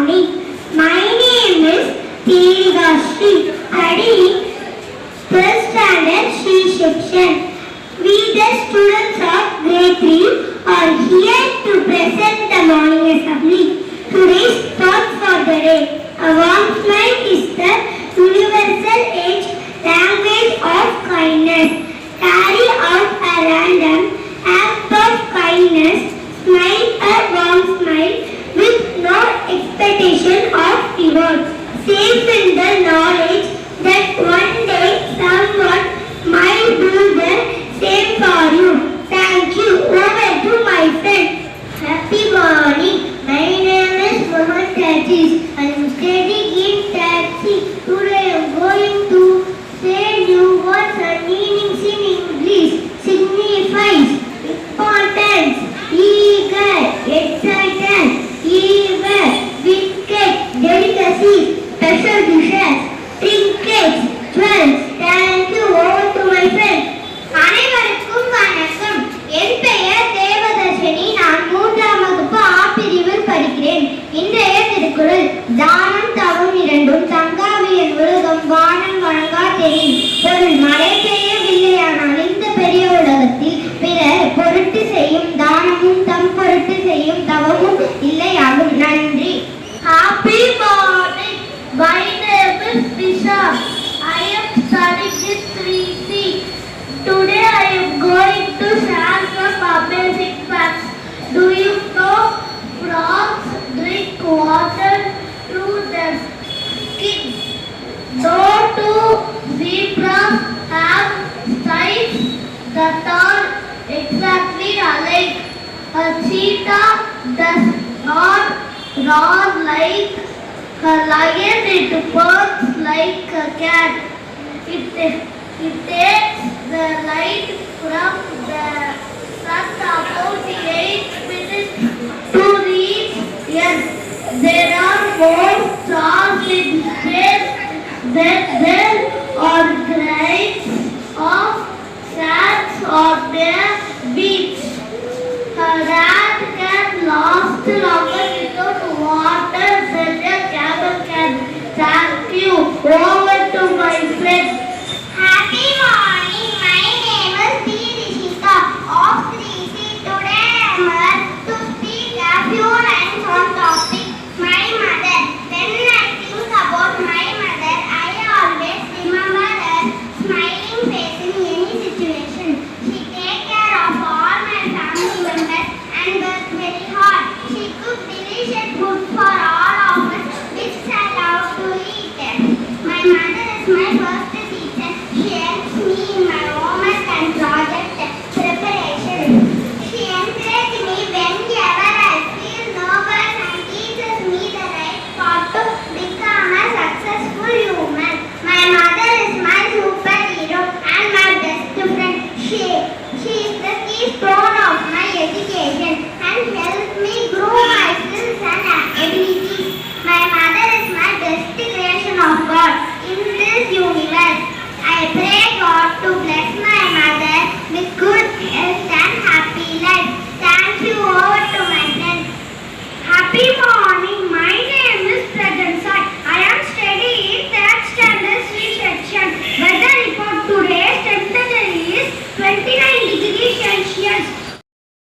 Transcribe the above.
morning. My name is Tirga Shri, studying 12th standard Shri section. We the students of grade 3 are here to present the morning assembly. Today's thought for the day. A warm smile is the universal age language of kindness. Carry out a random act of kindness. Smile a warm smile with no expectation of reward. Safe in the knowledge that one day someone might do the same for you. Thank you. Over to my friend. Happy morning. My name is Mohammed Tajiz. I am studying in taxi. Today I am going to say new words and meanings in English. Signifies importance, eager, excited, eager, wicked, delicacy, special dishes, trinkets, jewels. Thank you. Over to my friend. அனைவருக்கும் வணக்கம். என் பெயர் தேவதர்ஷினி. நான் 3ஆம் வகுப்பு ஆ பிரிவில் படிக்கிறேன். இன்றைய திருக்குறள். தானம் தவம் இரண்டும் தங்காவியல் உலகம் வானம் வணங்கா தெரியும். பொருள். மழை பெய்யவில்லையானால் இந்த பெரிய உலகத்தில் பிறர் பொருட்டு செய்யும் தானமும் தம் பொருட்டு செய்யும் தவமும் இல்லையாகும். நன்றி. Happy morning. My name is Vishal. I am studying in 3C. Today I am going to share some amazing facts. Do you know frogs drink water through their skin? No two zebras have stripes that are exactly alike. A cheetah does not roar like a lion. It barks like a cat. It takes the light from the sun about 8